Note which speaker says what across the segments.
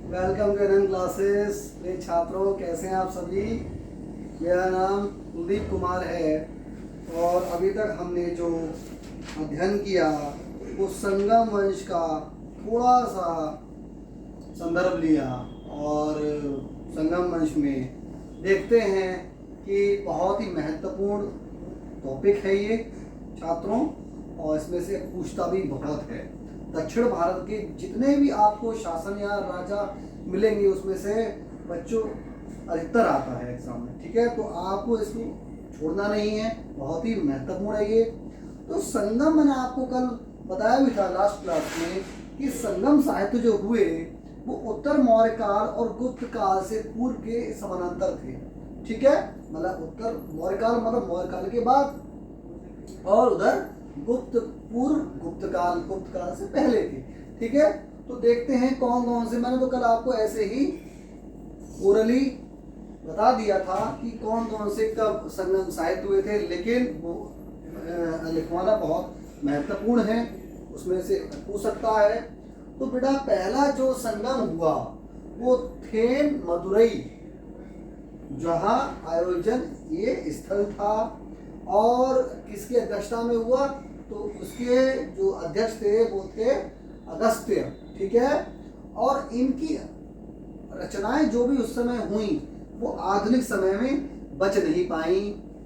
Speaker 1: Welcome to NN classes. मेरे छात्रों, कैसे हैं आप सभी। मेरा नाम कुलदीप कुमार है और अभी तक हमने जो अध्ययन किया वो संगम वंश का थोड़ा सा संदर्भ लिया। और संगम वंश में देखते हैं कि बहुत ही महत्वपूर्ण टॉपिक है ये छात्रों, और इसमें से पूछता भी बहुत है। दक्षिण भारत के जितने भी आपको शासन या राजा मिलेंगे उसमें से बच्चों अधिकतर आता है एग्जाम में, ठीक है। तो आपको इसको छोड़ना नहीं है, बहुत ही महत्वपूर्ण है ये। तो संगम मैंने आपको कल बताया भी था लास्ट क्लास में कि संगम साहित्य जो हुए वो उत्तर मौर्य काल और गुप्त काल से पूर्व के समानांतर थे, ठीक है। मतलब उत्तर मौर्य काल मतलब मौर्य काल के बाद, और उधर गुप्त काल से पहले थे, ठीक है। तो देखते हैं कौन कौन से, मैंने तो कल आपको ऐसे ही ओरली बता दिया था कि कौन कौन से कब संगम साहित्य हुए थे, लेकिन वो लिखवाना बहुत महत्वपूर्ण है, उसमें से पूछ सकता है। तो बेटा पहला जो संगम हुआ वो थेन मदुरई, जहाँ आयोजन ये स्थल था, और किसकी अध्यक्षता में हुआ, तो उसके जो अध्यक्ष थे वो थे अगस्त्य, ठीक है। और इनकी रचनाएं जो भी उस समय हुई वो आधुनिक समय में बच नहीं पाई,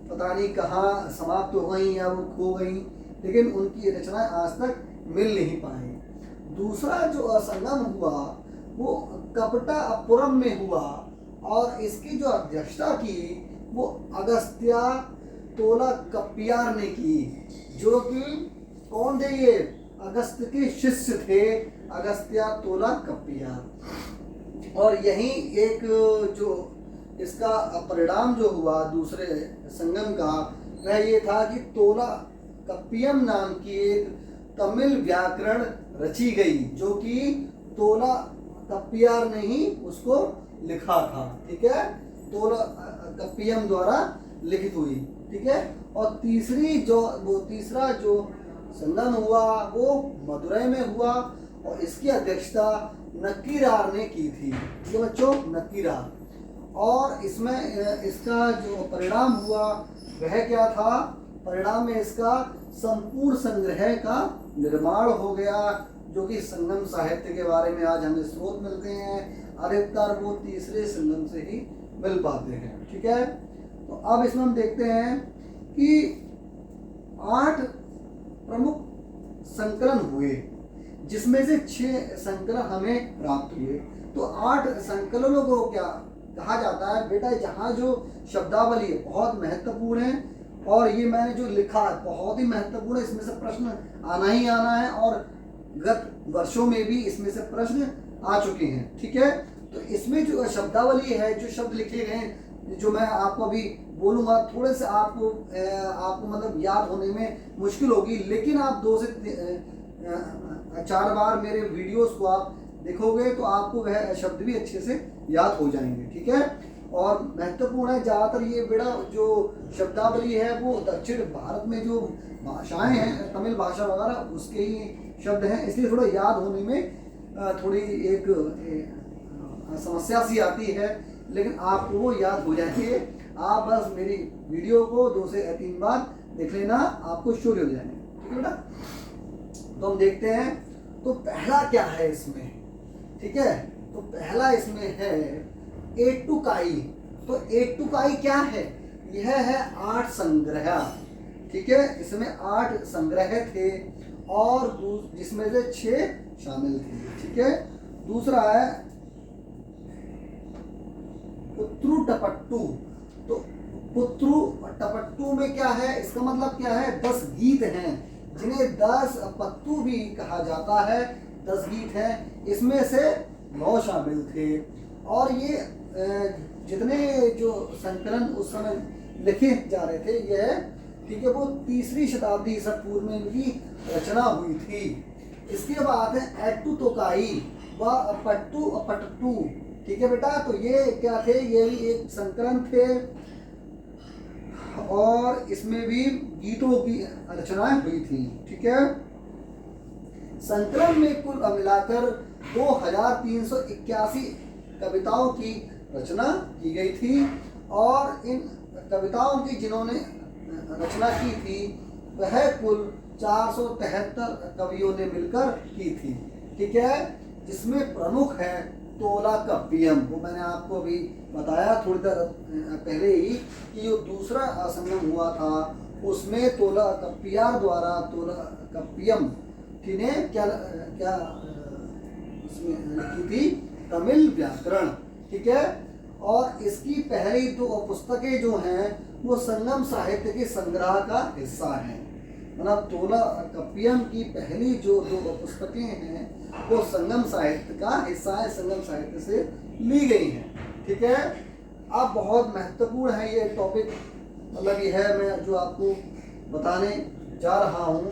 Speaker 1: पता नहीं कहाँ समाप्त हो गई या वो खो गई, लेकिन उनकी रचनाएं आज तक मिल नहीं पाई। दूसरा जो संगम हुआ वो कपटापुरम में हुआ, और इसकी जो अध्यक्षता की वो अगस्त्या तोला कप्पियार ने की, जो कि कौन थे, ये अगस्त्य के शिष्य थे, अगस्त्या तोला कप्पियार। और यही एक जो इसका परिणाम जो हुआ दूसरे संगम का, वह ये था कि तोला कप्पियम नाम की एक तमिल व्याकरण रची गई, जो कि तोला कप्पियार ने ही उसको लिखा था, ठीक है। तोला कप्पियम द्वारा लिखित हुई, ठीक है। और तीसरा जो संगम हुआ वो मदुरई में हुआ, और इसकी अध्यक्षता नक्कीरार ने की थी, ठीक है बच्चों, नक्कीरार। और इसमें इसका जो परिणाम हुआ वह क्या था, परिणाम में इसका संपूर्ण संग्रह का निर्माण हो गया, जो कि संगम साहित्य के बारे में आज हमें स्रोत मिलते हैं, अधिकतर वो तीसरे संगम से ही मिल पाते हैं, ठीक है। तो अब इसमें हम देखते हैं कि 8 प्रमुख संकलन हुए, जिसमें से 6 संकलन हमें प्राप्त हुए। तो 8 संकलनों को क्या कहा जाता है बेटा, जहाँ जो शब्दावली है बहुत महत्वपूर्ण है, और ये मैंने जो लिखा है बहुत ही महत्वपूर्ण है, इसमें से प्रश्न आना ही आना है, और गत वर्षों में भी इसमें से प्रश्न आ चुके हैं, ठीक है। तो इसमें जो शब्दावली है, जो शब्द लिखे गए हैं, जो मैं आपको अभी बोलूँगा, थोड़े से आपको मतलब याद होने में मुश्किल होगी, लेकिन आप 2 से 4 बार मेरे वीडियोस को आप देखोगे तो आपको वह शब्द भी अच्छे से याद हो जाएंगे, ठीक है। और महत्वपूर्ण है, ज़्यादातर ये बेटा जो शब्दावली है वो दक्षिण भारत में जो भाषाएं हैं, तमिल भाषा वगैरह, उसके ही शब्द हैं, इसलिए थोड़ा याद होने में थोड़ी एक समस्या सी आती है, लेकिन आपको वो याद हो जाएंगे। आप बस मेरी वीडियो को 2 से 3 बार देख लेना, आपको शुरू हो जाएंगे, ठीक है बेटा। तो हम देखते हैं, तो पहला क्या है इसमें, ठीक है। तो पहला इसमें है एट्टुकाई। तो एट्टुकाई क्या है, यह है 8 संग्रह, ठीक है। इसमें 8 संग्रह थे और जिसमें से 6 शामिल थे, ठीक है। दूसरा है पुत्रुटपट्टू। तो पुत्रुटपट्टू में क्या है, इसका मतलब क्या है, 10 गीत हैं, जिन्हें 10 पत्तू भी कहा जाता है, 10 गीत हैं, इसमें से 9 शामिल थे। और ये जितने जो संकलन उस समय लिखे जा रहे थे, यह, ठीक है, वो 3री शताब्दी ईसा पूर्व में इनकी रचना हुई थी। इसके बाद है एट्टुतोकाई व पट्टू, ठीक है बेटा। तो ये क्या थे, ये भी एक संकलन थे, और इसमें भी गीतों की रचनाएं हुई थी, ठीक है। संकलन में कुल मिलाकर 2381 कविताओं की रचना की गई थी और इन कविताओं की जिन्होंने रचना की थी वह कुल 473 कवियों ने मिलकर की थी। ठीक है, जिसमें प्रमुख है तोलाकप्पियम। वो मैंने आपको अभी बताया थोड़ी देर पहले ही कि जो दूसरा संगम हुआ था उसमें तोलाकप्पियार द्वारा तोलाकप्पियम ने क्या क्या इसमें लिखी थी, तमिल व्याकरण। ठीक है, और इसकी पहली दो पुस्तकें जो हैं वो संगम साहित्य के संग्रह का हिस्सा हैं। मतलब तोलाकप्पियम की पहली जो दो पुस्तकें हैं वो संगम साहित्य का हिस्सा है, संगम साहित्य से ली गई हैं। ठीक है, अब बहुत महत्वपूर्ण है ये टॉपिक, मतलब ये है मैं जो आपको बताने जा रहा हूँ।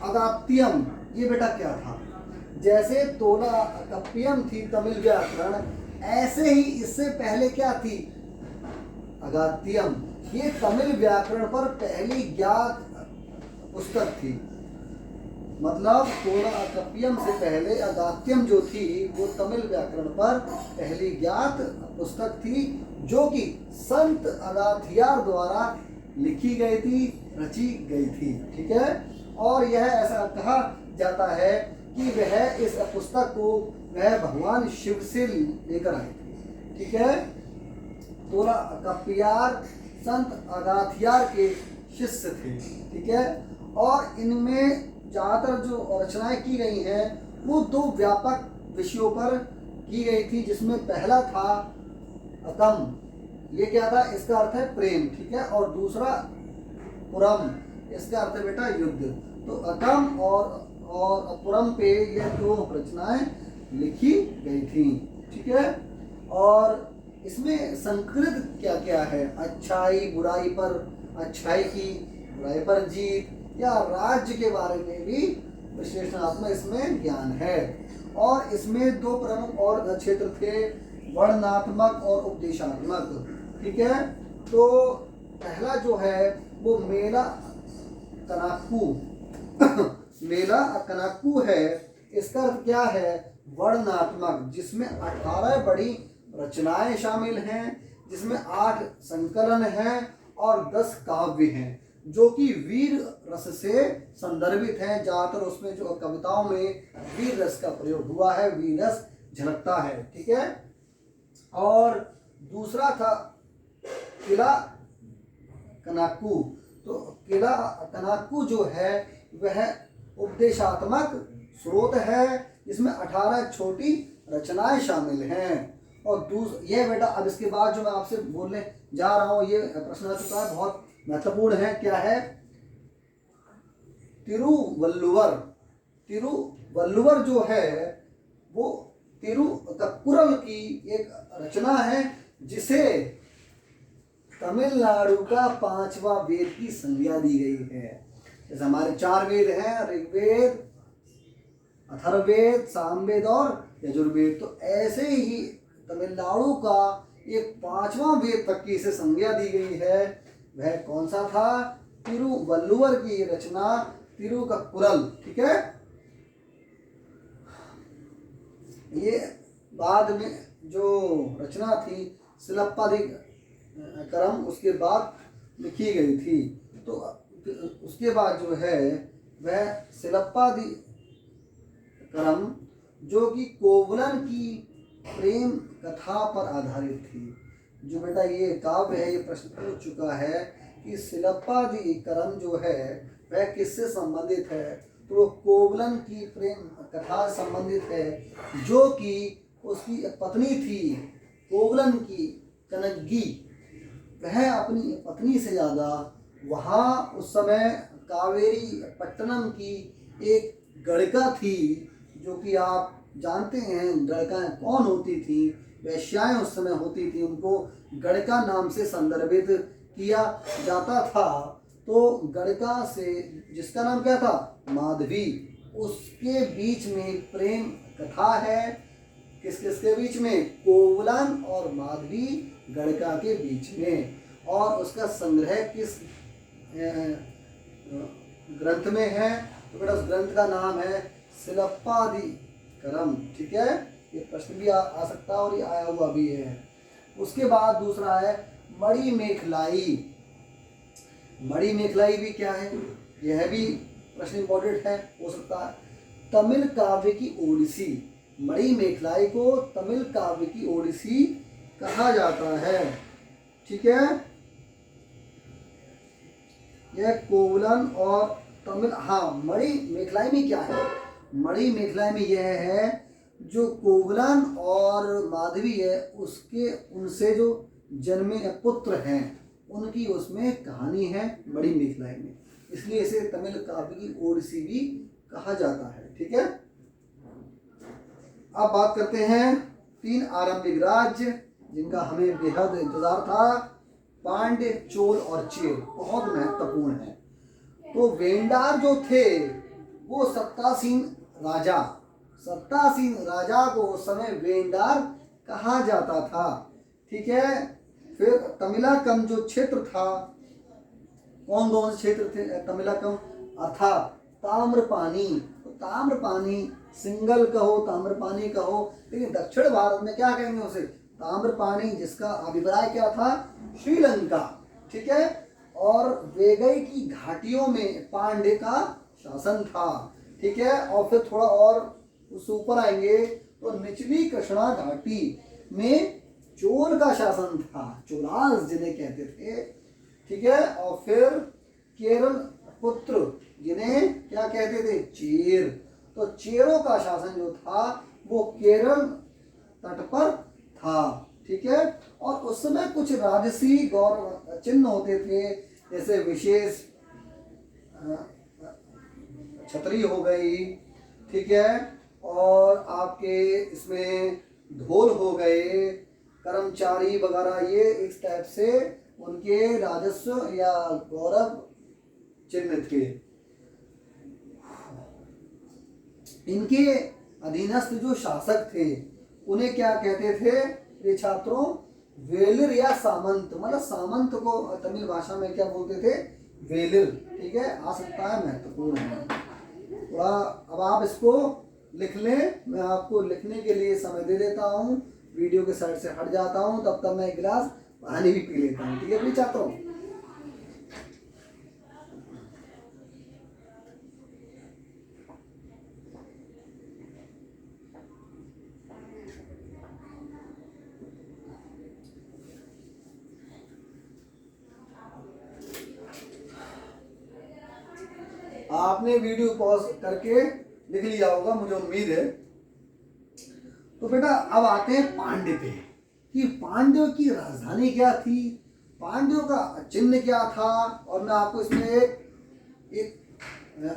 Speaker 1: अगात्तियम, ये बेटा क्या था? जैसे तोलाकप्पियम थी तमिल व्याकरण, ऐसे ही इससे पहले क्या थी? अगात्तियम। ये तमिल व्याकरण पर पहली ज्ञात पुस्तक थी। मतलब तोलाकप्पियम से पहले अगात्तियम जो थी वो तमिल व्याकरण पर पहली ज्ञात पुस्तक थी, जो कि संत अगाथियार द्वारा लिखी गई थी, रची गई थी। ठीक है, और यह ऐसा कहा जाता है कि वह इस पुस्तक को वह भगवान शिव से लेकर आए थे। ठीक है, तोलाकप्पियार संत अगाथियार के शिष्य थे। ठीक है, और इनमें ज़्यादातर जो रचनाएं की गई हैं वो दो व्यापक विषयों पर की गई थी, जिसमें पहला था अतम। ये क्या था? इसका अर्थ है प्रेम। ठीक है, और दूसरा पुरम, इसका अर्थ है बेटा युद्ध। तो अतम और पुरम पे ये दो रचनाएं लिखी गई थी। ठीक है, और इसमें संस्कृत क्या क्या है? अच्छाई बुराई पर, अच्छाई की बुराई पर जीत, या राज्य के बारे में भी विश्लेषणात्मक इसमें ज्ञान है। और इसमें दो प्रमुख और क्षेत्र थे, वर्णनात्मक और उपदेशात्मक। ठीक है, तो पहला जो है वो मेला कनाक्कू मेला कनाक्कू है। इसका अर्थ क्या है? वर्णनात्मक, जिसमें 18 बड़ी रचनाएं शामिल हैं, जिसमें 8 संकलन हैं और 10 काव्य हैं, जो कि वीर रस से संदर्भित हैं। ज़्यादातर उसमें जो कविताओं में वीर रस का प्रयोग हुआ है, वीर रस झलकता है। ठीक है, और दूसरा था किला कनाक्कू। तो किला कनाक्कू जो है वह उपदेशात्मक स्रोत है, जिसमें 18 छोटी रचनाएं शामिल हैं। और यह बेटा अब इसके बाद जो मैं आपसे बोलने जा रहा हूँ ये प्रश्न आ चुका है, बहुत महत्वपूर्ण है। क्या है? तिरुवल्लुवर। तिरुवल्लुवर जो है वो तिरुक्कुरल की एक रचना है, जिसे तमिलनाडु का 5वां वेद की संज्ञा दी गई है। जैसे हमारे 4 वेद हैं, ऋग्वेद, अथर्ववेद, सामवेद और यजुर्वेद, तो ऐसे ही तमिलनाडु का एक 5वां वेद तक की इसे संज्ञा दी गई है। वह कौन सा था? तिरुवल्लुवर की रचना तिरुक्कुरल। ठीक है, ये बाद में जो रचना थी शिलप्पाधिकरम, उसके बाद लिखी गई थी। तो उसके बाद जो है वह शिलप्पाधिकरम, जो कि कोवलन की प्रेम कथा पर आधारित थी। जो बेटा ये काव्य है, ये प्रश्न पूछ चुका है कि शिलप्पाधिकरम जो है वह किससे संबंधित है? तो वो कोवलन की प्रेम कथा से संबंधित है, जो कि उसकी पत्नी थी कोवलन की कनग्गी। वह अपनी पत्नी से ज़्यादा वहाँ उस समय कावेरी पट्टनम की एक गणिका थी, जो कि आप जानते हैं गणिकाएँ कौन होती थी? वैश्याएँ उस समय होती थी, उनको गणिका नाम से संदर्भित किया जाता था। तो गणिका से, जिसका नाम क्या था? माधवी, उसके बीच में प्रेम कथा है। किस किस के बीच में? कोवलन और माधवी गणिका के बीच में। और उसका संग्रह किस ग्रंथ में है? तो बेटा उस ग्रंथ का नाम है शिलप्पाधिकरम करम। ठीक है, ये प्रश्न भी आ सकता है और ये आया हुआ भी है। उसके बाद दूसरा है मणि मेखलाई। मणि मेखलाई भी क्या है, यह भी प्रश्न इंपॉर्टेंट है, हो सकता है। तमिल काव्य की ओडिसी, मणि मेखलाई को तमिल काव्य की ओडिसी कहा जाता है। ठीक है, यह कोवलन और तमिल, हाँ मणि मेखलाई में क्या है, मणि मेखलाई में यह है जो कोवलन और माधवी है उसके उनसे जो जन्मे पुत्र हैं उनकी उसमें कहानी है मणि मेखलाई में, इसलिए इसे तमिल काव्य की ओडिसी भी कहा जाता है। ठीक है, अब बात करते हैं 3 आरंभिक राज्य जिनका हमें बेहद इंतजार था, पांड्य, चोल और चेर, बहुत महत्वपूर्ण है। तो वेंडार जो थे वो सत्तासीन राजा को उस समय वेंडार कहा जाता था। ठीक है, फिर तमिलाकम जो क्षेत्र था, कौन कौन से क्षेत्र थे तमिलाकम, अर्थात ताम्रपानी, तो ताम्रपानी सिंगल कहो ताम्रपानी कहो, लेकिन दक्षिण भारत में क्या कहेंगे उसे, ताम्रपानी, जिसका अभिप्राय क्या था, श्रीलंका। ठीक है, और वेगई की घाटियों में पांड्य का शासन था। ठीक है, और फिर थोड़ा और उस ऊपर आएंगे तो निचली कृष्णा घाटी में चोल का शासन था, चोलास जिन्हें कहते थे। ठीक है, और फिर केरल पुत्र जिन्हें क्या कहते थे, चेर, तो चेरों का शासन जो था वो केरल तट पर था। ठीक है, और उस समय कुछ राजसी गौरव चिन्ह होते थे, जैसे विशेष छतरी हो गई। ठीक है, और आपके इसमें ढोल हो गए, कर्मचारी वगैरह, ये इस टाइप से उनके राजस्व या गौरव चिन्ह थे। इनके अधीनस्थ जो शासक थे उन्हें क्या कहते थे ये छात्रों, वेलिर या सामंत, मतलब सामंत को तमिल भाषा में क्या बोलते थे, वेलिर। ठीक है, आ सकता है, महत्वपूर्ण है थोड़ा। अब आप इसको लिख लें, मैं आपको लिखने के लिए समय दे देता हूँ, वीडियो के साइड से हट जाता हूँ, तब तक मैं एक गिलास पानी भी पी लेता हूँ। ठीक है प्रिय छात्रों, आपने वीडियो पॉज करके लिख लिया होगा, मुझे उम्मीद है। तो बेटा अब आते हैं पांड्य पे, कि पांड्यों की राजधानी क्या थी, पांड्यों का चिन्ह क्या था, और मैं आपको इसमें एक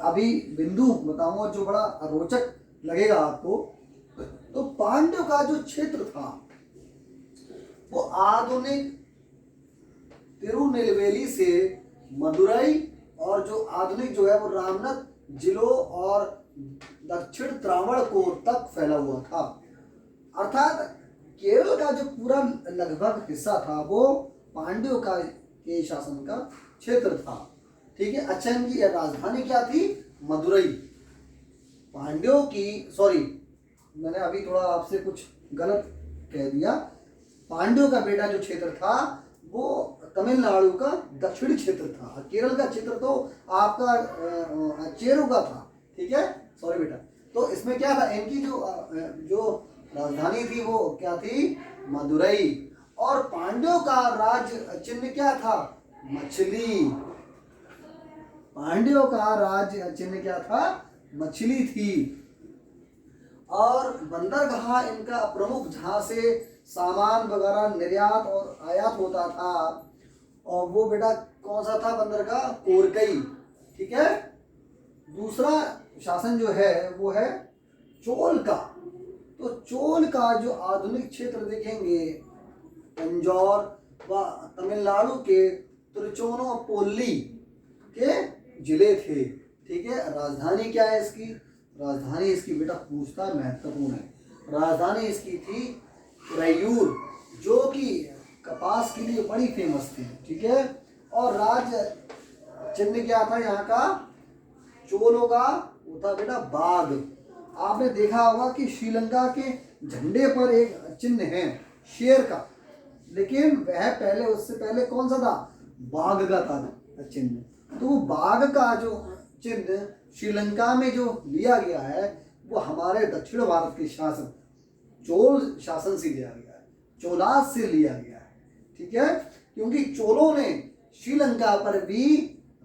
Speaker 1: अभी बिंदु बताऊंगा जो बड़ा रोचक लगेगा आपको। तो पांड्यों का जो क्षेत्र था वो आधुनिक तिरुनेलवेली से मदुरई और जो आधुनिक जो है वो रामनाथ जिलों और दक्षिण त्रावणकोर तक फैला हुआ था। अर्थात केरल का जो पूरा लगभग हिस्सा था वो पांड्यों का के शासन का क्षेत्र था। ठीक है, अच्छा इनकी राजधानी क्या थी, मदुरई। पांड्यों की, सॉरी मैंने अभी थोड़ा आपसे कुछ गलत कह दिया, पांड्यों का बेटा जो क्षेत्र था वो तमिलनाडु का दक्षिणी क्षेत्र था, केरल का क्षेत्र तो आपका चेरों का था। ठीक है, सॉरी बेटा। तो इसमें क्या था, इनकी जो राजधानी थी वो क्या थी, मदुरई, और पांड्यों का राज चिन्ह क्या था, मछली। पांड्यों का राज चिन्ह क्या था, मछली थी। और बंदरगाह इनका प्रमुख, जहां से सामान वगैरह निर्यात और आयात होता था, और वो बेटा कौन सा था बंदरगाह, कोरकई। ठीक है, दूसरा शासन जो है वो है चोल का। तो चोल का जो आधुनिक क्षेत्र देखेंगे, तंजौर व तमिलनाडु के तिरुचोनापल्ली के जिले थे। ठीक है, राजधानी क्या है इसकी, राजधानी इसकी बेटा पूछता है, महत्वपूर्ण है। राजधानी इसकी थी रैयूर, जो कि कपास के लिए बड़ी फेमस थी। ठीक है, और राज चिन्ह क्या था यहाँ का, चोलों का वो था बेटा बाघ। आपने देखा होगा कि श्रीलंका के झंडे पर एक चिन्ह है शेर का, लेकिन वह पहले, उससे पहले कौन सा था, बाघ का था चिन्ह। तो वो बाघ का जो चिन्ह श्रीलंका में जो लिया गया है वो हमारे दक्षिण भारत के शासन चोल शासन से लिया गया है, चोलास से लिया गया है, ठीक है। क्योंकि चोलों ने श्रीलंका पर भी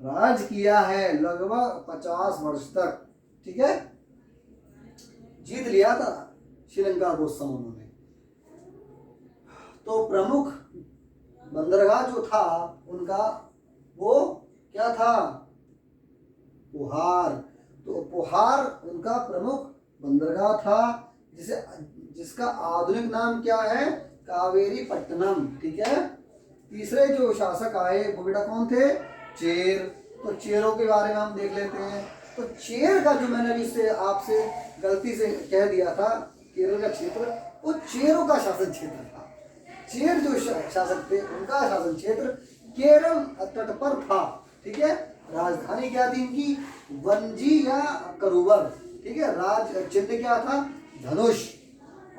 Speaker 1: राज किया है लगभग 50 वर्ष तक, ठीक है। जीत लिया था श्रीलंका को उस समय उन्होंने। तो प्रमुख बंदरगाह जो था उनका वो क्या था, पुहार। तो पुहार उनका प्रमुख बंदरगाह था, जिसका आधुनिक नाम क्या है, कावेरी पट्टनम, ठीक है। तीसरे जो शासक आए वो बेटा कौन थे, चेर। तो चेरों के बारे में हम देख लेते हैं। तो चेर का जो मैंने अभी से आपसे गलती से कह दिया था, केरल का क्षेत्र, वो चेरों का शासन क्षेत्र था। चेर जो शासक थे उनका शासन क्षेत्र केरल तट पर था, ठीक है। राजधानी क्या थी इनकी, वंजी या करूबर, ठीक है। राज चिन्ह क्या था, धनुष।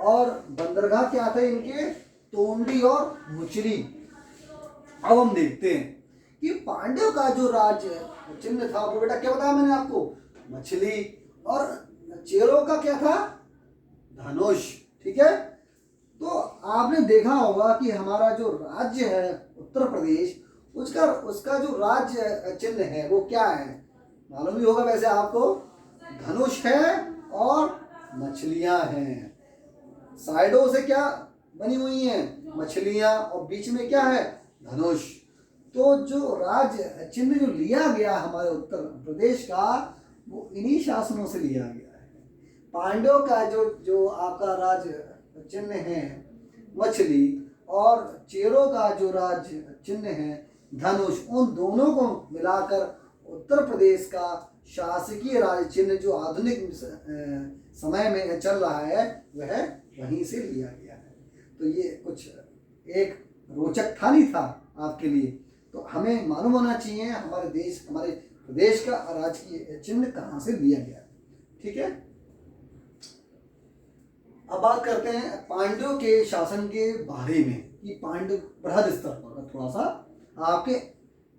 Speaker 1: और बंदरगाह क्या थे इनके, तोंडी और मुचली। अब हम देखते हैं कि पांड्यों का जो राज्य चिन्ह था वो बेटा क्या बताया मैंने आपको, मछली। और चेरों का क्या था, धनुष, ठीक है। तो आपने देखा होगा कि हमारा जो राज्य है उत्तर प्रदेश, उसका जो राज्य चिन्ह है वो क्या है, मालूम ही होगा वैसे आपको, धनुष है और मछलियां हैं। साइडों से क्या बनी हुई हैं, मछलियां, और बीच में क्या है, धनुष। तो जो राज्य चिन्ह जो लिया गया हमारे उत्तर प्रदेश का वो इन्हीं शासनों से लिया गया है। पांड्यों का जो आपका राज्य चिन्ह है मछली, और चेरों का जो राज्य चिन्ह है धनुष, उन दोनों को मिलाकर उत्तर प्रदेश का शासकीय राज्य चिन्ह जो आधुनिक समय में चल रहा है वह वहीं से लिया गया है। तो ये कुछ एक रोचक था, नहीं था आपके लिए, तो हमें मालूम होना चाहिए हमारे प्रदेश का राजकीय चिन्ह कहाँ से लिया गया, ठीक है। अब बात करते हैं पांड्यों के शासन के बारे में कि पांड्य बृहद स्तर पर, थोड़ा सा आपके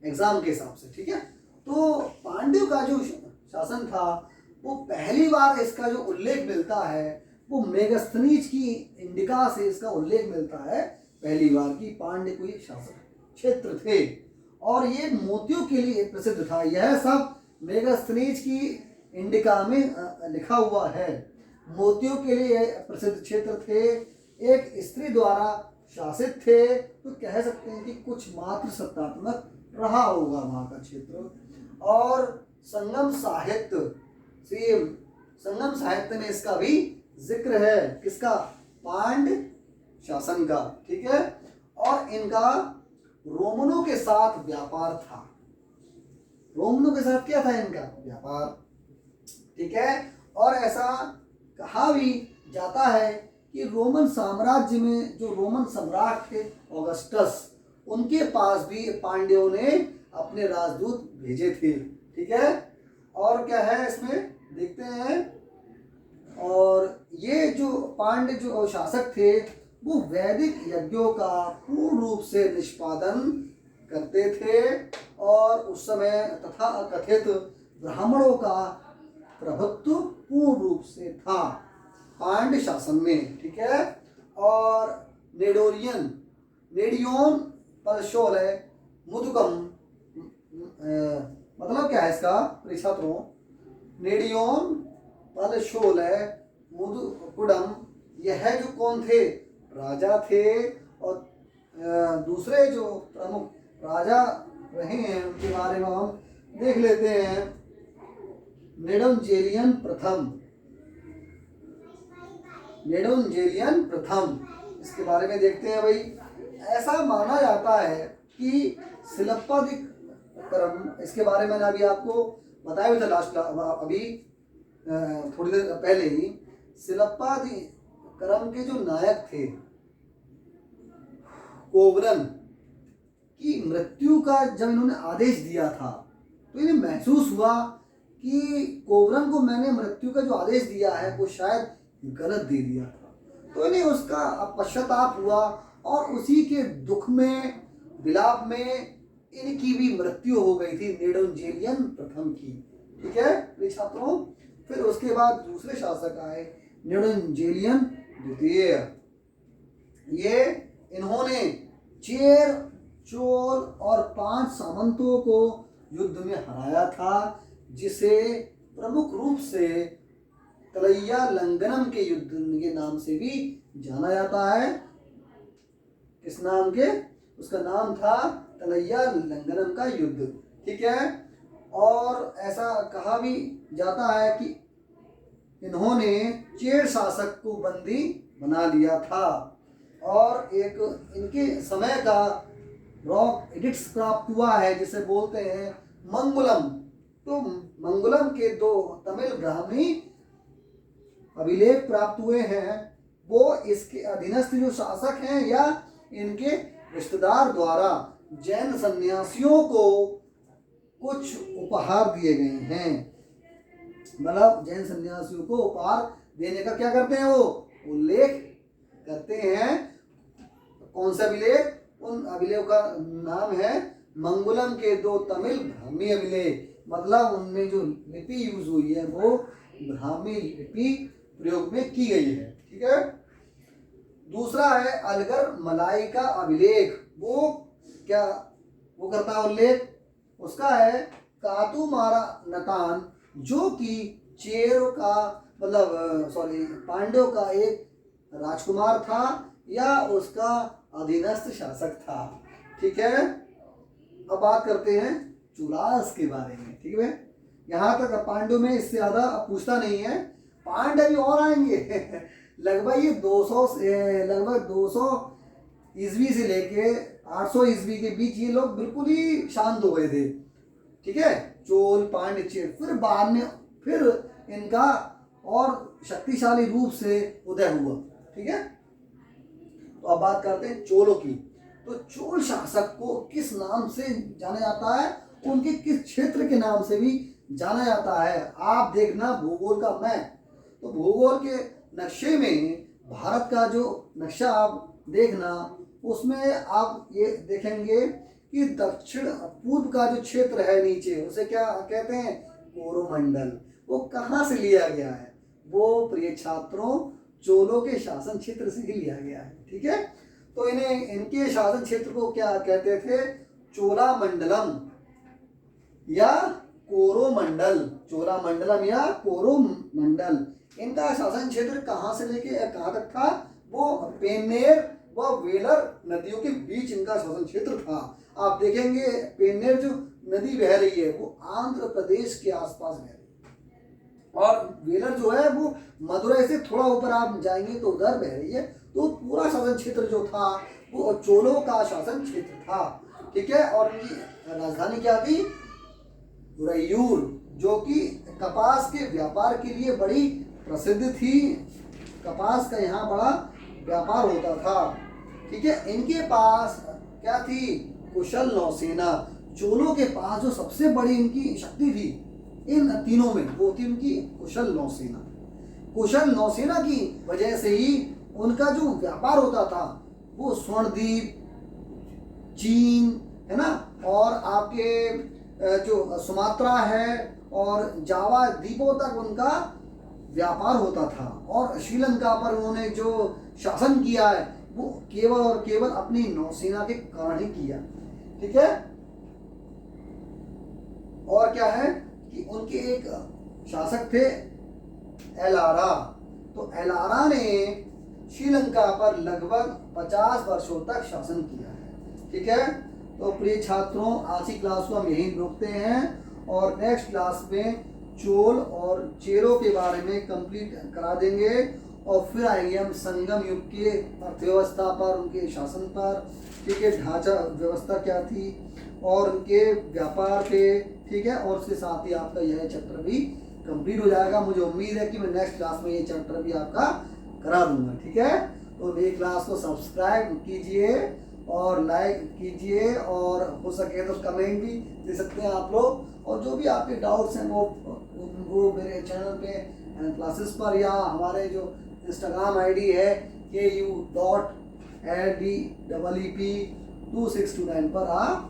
Speaker 1: एग्जाम के हिसाब से, ठीक है। तो पांड्यों का जो शासन था वो पहली बार इसका जो उल्लेख मिलता है वो मेगस्थनीज की इंडिका से इसका उल्लेख मिलता है पहली बार कि पांड्य कोई शासक क्षेत्र थे और ये मोतियों के लिए प्रसिद्ध था। यह सब मेगस्थनीज की इंडिका में लिखा हुआ है। मोतियों के लिए प्रसिद्ध क्षेत्र थे, एक स्त्री द्वारा शासित थे, तो कह सकते हैं कि कुछ मात्र सत्तात्मक रहा होगा वहाँ का क्षेत्र। और संगम साहित्य में इसका भी जिक्र है, किसका, पांड्य शासन का, ठीक है। और इनका रोमनों के साथ व्यापार था। रोमनों के साथ क्या था इनका, व्यापार, ठीक है। और ऐसा कहा भी जाता है कि रोमन साम्राज्य में जो रोमन सम्राट थे ऑगस्टस, उनके पास भी पांड्यों ने अपने राजदूत भेजे थे, ठीक है। और क्या है इसमें देखते हैं। और ये जो पांड्य जो शासक थे वो वैदिक यज्ञों का पूर्ण रूप से निष्पादन करते थे और उस समय तथा कथित ब्राह्मणों का प्रभुत्व पूर्ण रूप से था पांड्य शासन में, ठीक है। और नेडियोन पलशोल है मुदुकम, मतलब क्या है इसका छात्रों, नेडियोन पलशोल है मुदुकुडम, यह जो कौन थे, राजा थे। और दूसरे जो प्रमुख राजा रहे हैं उनके बारे में हम देख लेते हैं। नेडोंजेलियन प्रथम, इसके बारे में देखते हैं भाई। ऐसा माना जाता है कि सिलप्पादिक्रम, इसके बारे में अभी आपको बताया भी था लास्ट, अभी थोड़ी देर पहले ही, सिलप्पादिक्रम के जो नायक थे कोवरन की मृत्यु का जब इन्होंने आदेश दिया था तो इन्हें महसूस हुआ कि कोवरम को मैंने मृत्यु का जो आदेश दिया है वो शायद गलत दे दिया था। तो इन्हें उसका पश्चाताप हुआ और उसी के दुख में, विलाप में इनकी भी मृत्यु हो गई थी, नेडोंजेलियन प्रथम की। ठीक है प्रिय छात्रों। फिर उसके बाद दूसरे शासक आए, नेडोंजेलियन द्वितीय। ये इन्होंने चेर, चोल और 5 सामंतों को युद्ध में हराया था, जिसे प्रमुख रूप से तलैया लंगनम के युद्ध के नाम से भी जाना जाता है। किस नाम के? उसका नाम था तलैया लंगनम का युद्ध। ठीक है। और ऐसा कहा भी जाता है कि इन्होंने चेर शासक को बंदी बना लिया था और एक इनके समय का रॉक एडिक्ट्स प्राप्त हुआ है जिसे बोलते हैं मंगुलम। तो मंगुलम के 2 तमिल ब्राह्मी अभिलेख प्राप्त हुए हैं। वो इसके अधीनस्थ जो शासक हैं या इनके रिश्तेदार द्वारा जैन सन्यासियों को कुछ उपहार दिए गए हैं। मतलब जैन सन्यासियों को उपहार देने का क्या करते हैं, वो उल्लेख करते हैं। कौन सा अभिलेख? उन अभिलेख का नाम है मंगुलम के 2 तमिल ब्राह्मी अभिलेख। मतलब उनमें जो लिपि यूज हुई है वो ब्राह्मी लिपि प्रयोग में की गई है। ठीक है। दूसरा है अलगर मलाई का अभिलेख। वो क्या वो करता है उल्लेख? उसका है कातु मारा नतान, जो कि चेरो का पांड्यों का एक राजकुमार था या उसका अधीनस्थ शासक था। ठीक है। अब बात करते हैं चुलास के बारे में। ठीक है। यहाँ तक पांड्यों में इससे ज्यादा पूछता नहीं है, पांड्य भी और आएंगे लगभग ये 200 ईस्वी से लेके 800 ईस्वी के बीच ये लोग बिल्कुल ही शांत हो गए थे। ठीक है। चोल, पांड्य, चेर। फिर बाद में फिर इनका और शक्तिशाली रूप से उदय हुआ। ठीक है। तो अब बात करते हैं चोलों की। तो चोल शासक को किस नाम से जाना जाता है, उनके किस क्षेत्र के नाम से भी जाना जाता है? आप देखना भूगोल का मैप। तो भूगोल के नक्शे में भारत का जो नक्शा आप देखना, उसमें आप ये देखेंगे कि दक्षिण पूर्व का जो क्षेत्र है नीचे, उसे क्या कहते हैं? कोरोमंडल। वो कहाँ से लिया गया है? वो प्रिय छात्रों चोलों के शासन क्षेत्र से ही लिया गया है। ठीक है। तो इन्हें इनके शासन क्षेत्र को क्या कहते थे? चोलामंडलम या कोरोमंडल। चोलामंडलम या कोरोमंडल। इनका शासन क्षेत्र कहाँ से लेके कहाँ तक था? वो पेन्नेर व वेलर नदियों के बीच इनका शासन क्षेत्र था। आप देखेंगे पेन्नेर जो नदी बह रही है वो आंध्र प्रदेश के आसपास बह रही है और वेलर जो है वो मदुरई से थोड़ा ऊपर आप जाएंगे तो उधर बह रही है। तो पूरा शासन क्षेत्र जो था वो चोलों का शासन क्षेत्र था। ठीक है। और इनकी राजधानी क्या थी? उरैयूर, जो कि कपास के व्यापार के लिए बड़ी प्रसिद्ध थी। कपास का यहाँ बड़ा व्यापार होता था। ठीक है। इनके पास क्या थी? कुशल नौसेना। चोलों के पास जो सबसे बड़ी इनकी शक्ति थी इन तीनों में, वो थी उनकी कुशल नौसेना। कुशल नौसेना की वजह से ही उनका जो व्यापार होता था वो स्वर्णद्वीप, चीन, है ना, और आपके जो सुमात्रा है और जावा द्वीपों तक उनका व्यापार होता था। और श्रीलंका पर उन्होंने जो शासन किया है वो केवल और केवल अपनी नौसेना के कारण ही किया। ठीक है। और क्या है कि उनके एक शासक थे एलारा। तो एलारा ने श्रीलंका पर लगभग 50 वर्षों तक शासन किया है। ठीक है। तो प्रिय छात्रों आज की क्लास को हम यहीं रोकते हैं और नेक्स्ट क्लास में चोल और चेरों के बारे में कंप्लीट करा देंगे और फिर आएंगे हम संगम युग के अर्थव्यवस्था पर, उनके शासन पर। ठीक है। ढांचा व्यवस्था क्या थी और उनके व्यापार पे। ठीक है। और उसके साथ ही आपका यह चैप्टर भी कंप्लीट हो जाएगा। मुझे उम्मीद है कि मैं नेक्स्ट क्लास में ये चैप्टर भी आपका करा दूंगा। ठीक है। तो मेरी क्लास को सब्सक्राइब कीजिए और लाइक कीजिए, और हो सके तो कमेंट भी दे सकते हैं आप लोग। और जो भी आपके डाउट्स हैं वो मेरे चैनल पे क्लासेस पर या हमारे जो इंस्टाग्राम आईडी है KU.ADEEP2629 पर आप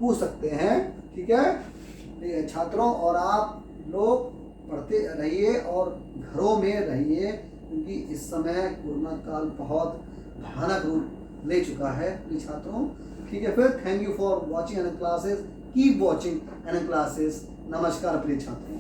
Speaker 1: पूछ सकते हैं। ठीक है छात्रों, और आप लोग पढ़ते रहिए और घरों में रहिए, क्योंकि इस समय कोरोना काल बहुत भयानक रूप ले चुका है प्रिय छात्रों। ठीक है, फिर thank you for watching N classes, keep watching N classes. नमस्कार प्रिय छात्रों।